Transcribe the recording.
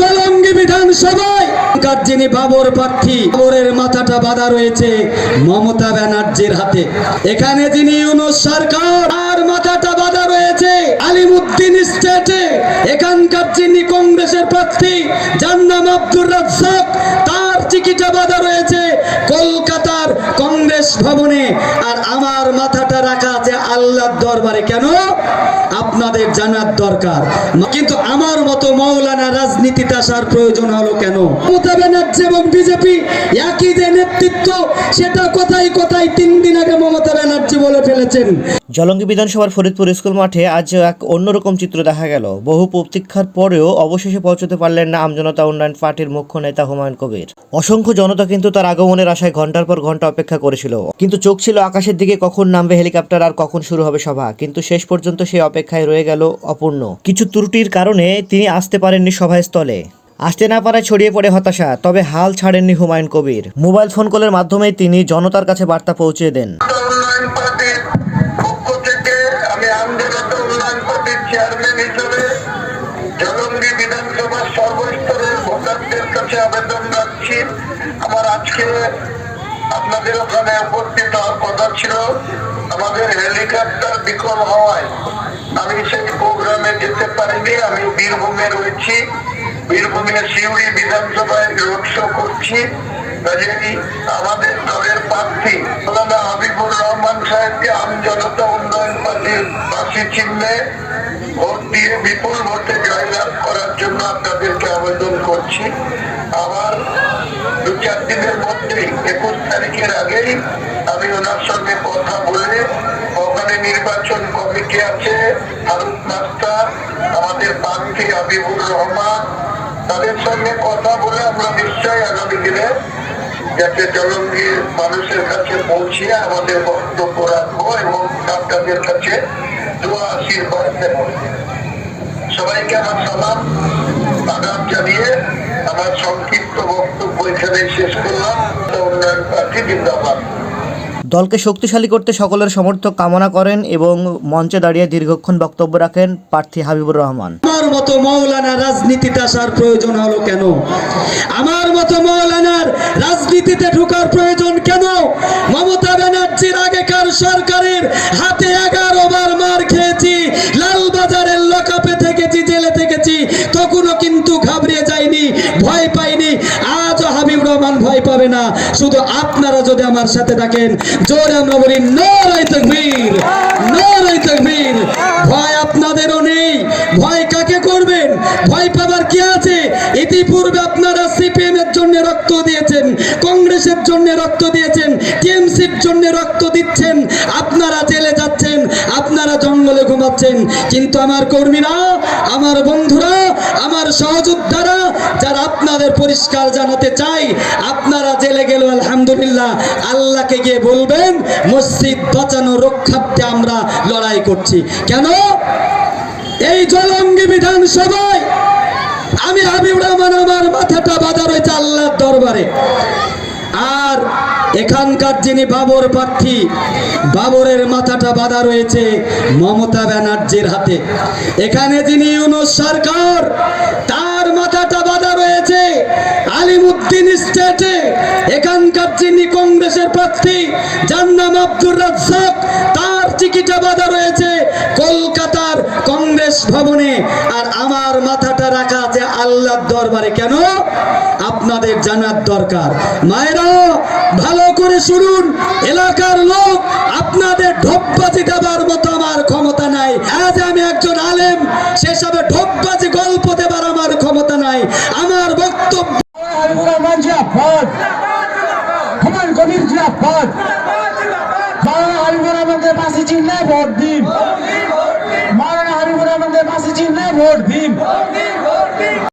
জলঙ্গি বিধানসভায় যিনি বাবর প্রার্থী, বাবরের মাথাটা বাঁধা রয়েছে মমতা ব্যানার্জির হাতে। এখানে যিনি ইউনূস সরকার, আর মাথাটা বাঁধা রয়েছে আলিমুদ্দিন স্টেটে। এখানকার যিনি কংগ্রেসের প্রার্থী, যার নাম আব্দুর রাজ্জাক, তার চিকিটা বাঁধা রয়েছে কলকাতার কংগ্রেস ভবনে। আর আমার মাথাটা রাখা আছে আল্লাহর দরবারে। কেন? আপনাদের জানার দরকার। কিন্তু আমার মতো মৌলানা রাজনীতিতে আসার প্রয়োজন হলো কেন? মমতা ব্যানার্জি এবং বিজেপি একই যে নেতৃত্ব, সেটা কোথায় কোথায় 3 দিন আগে মমতা ব্যানার্জি বলে ফেলেছেন। জলঙ্গি বিধানসভার ফরিদপুর স্কুল মাঠে আজ এক অন্যরকম চিত্র দেখা গেল। বহু প্রতীক্ষার পরেও অবশেষে পৌঁছতে পারলেন না আমজনতা উন্নয়ন পার্টির মুখ্য নেতা হুমায়ুন কবির। অসংখ্য জনতা কিন্তু তার আগমনের আশায় ঘন্টার পর ঘন্টা অপেক্ষা করেছিল, কিন্তু চোখ ছিল আকাশের দিকে, কখন নামবে হেলিকপ্টার আর কখন শুরু হবে সভা। কিন্তু শেষ পর্যন্ত সেই অপেক্ষায় রয়ে গেল অপূর্ণ। কিছু ত্রুটির কারণে তিনি আসতে পারেননি সভাস্থলে। আসতে না পারায় ছড়িয়ে পড়ে হতাশা। তবে হাল ছাড়েননি হুমায়ুন কবির। মোবাইল ফোন কলের মাধ্যমেই তিনি জনতার কাছে বার্তা পৌঁছে দেন। চেয়ারম্যান হিসেবে জলঙ্গি বিধানসভার সর্বস্তরের ভোটারদের কাছে আবেদন রাখছি। আমার আজকে আপনাদের ওখানে উপস্থিত হওয়ার কথা ছিল, আমাদের হেলিকপ্টার বিকল হওয়ায় আমি সেই প্রোগ্রামে যেতে পারিনি। আমি বীরভূমে রয়েছি, বীরভূমে সিউড়ি বিধানসভায় রোড শো করছি। আমাদের দলের প্রার্থী মৌলানা হাবিবুর রহমান সাহেবকে আমজনতা উন্নয়ন পার্টির প্রার্থী চিহ্নে ভোট দিয়ে বিপুল ভোটে জয়লাভ করার জন্য আপনাদেরকে আবেদন করছি। আবার 2-4 দিনের মধ্যেই 21 তারিখের আগেই আমি ওনার সঙ্গে কথা বলে, ওখানে নির্বাচন কমিটি আছে, ফারুক মাস্টার, আমাদের প্রার্থী হাবিবুর রহমান, তাদের সঙ্গে কথা বলে আমরা নিশ্চয়ই আগামী দিনে যাতে জলঙ্গির মানুষের কাছে পৌঁছিয়ে আমাদের বক্তব্য রাখবো এবং আপনাদের কাছে দোয়া আশীর্বাদ দেব। সবাইকে আমার সালাম আদাব জানিয়ে আমার সংক্ষিপ্ত বক্তব্য এখানে শেষ করলাম। উন্নয়ন পার্টি জিন্দাবাদ। দলকে শক্তিশালী করতে সকলের সমর্থক কামনা করেন এবং মঞ্চে দাঁড়িয়ে দীর্ঘক্ষণ বক্তব্য রাখেন প্রার্থী হাবিবুর রহমান। আমার মতো মৌলানা রাজনীতিতে আসার প্রয়োজন হলো কেন? আমার মতো মৌলানার রাজনীতিতে ঢোকার প্রয়োজন কেন? মমতা ব্যানার্জির আগেকার সরকারের হাতে 11 বার মার খেয়েছি, লালবাজারের লকআপে থেকেছি, জেলে থেকেছি, তখনও কিন্তু ঘাবড়ে যায়নি, ভয় পাইনি। আজও হাবিবুর রহমান ভয় পাবে না। শুধু আপনারা যদি আমার সাথে থাকেন, জোরে আমরা বলি নারে তাকবীর, নারে তাকবীর। ভয় আপনাদেরও নেই। ভয় কাকে করবেন? ভয় পাবার কি আছে? ইতিপূর্বে আপনারা সিপিএম এর জন্য রক্ত দিয়েছেন, কংগ্রেসের জন্য রক্ত দিয়েছেন, টিএমসির জন্য রক্ত দিচ্ছেন। আপনারা জেলে যাচ্ছেন, আপনারা জঙ্গলে ঘুমাচ্ছেন, কিন্তু আমার কর্মীরা, আমার বন্ধুরা, আমার সহযোদ্ধারা, যারা আপনাদের পরিষ্কার জানাতে চাই, আপনারা জেলে গেল আলহামদুলিল্লাহ, আল্লাহকে গিয়ে বলবেন মসজিদ বাঁচানো রক্ষার্থে আমরা লড়াই করছি। কেন? এই জলঙ্গি বিধানসভায় আমি হাবিবুর রহমান, আমার মাথাটা বাঁধা রয়েছে আল্লাহর দরবারে। আর এখানকার যিনি বাবর প্রার্থী, বাবরের মাথাটা বাঁধা রয়েছে মমতা ব্যানার্জির হাতে। এখানে যিনি ইউনূস সরকার, তার মাথাটা বাঁধা রয়েছে আলিমুদ্দিন স্টেটে। এখানকার যিনি কংগ্রেসের প্রার্থী, যার নাম আব্দুর রাজ্জাক, তার চিকিটা বাঁধা রয়েছে কলকাতার কংগ্রেস ভবনে। আর আমার মাথাটা রাখা আছে আল্লাহর দরবারে। কেন? আপনাদের জানার দরকার। মায়েরা ভালো করে শুনুন, এলাকার লোক, আপনাদের ঢপবাজি দেবার মতো আমার ক্ষমতা নাই। আজ আমি একজন আলেম, সেসবে ঢপবাজি গল্প দেবার আমার ক্ষমতা নাই। আমার বক্তব্য হাবিবুর রহমান জিয়াফত, হুমায়ুন কবির জিয়াফত, মাওলানা হাবিবুর রহমানকে ফাঁসি চিহ্নে ভোট দিন, মাওলানা হাবিবুর রহমানকে ফাঁসি চিহ্নে ভোট দিন।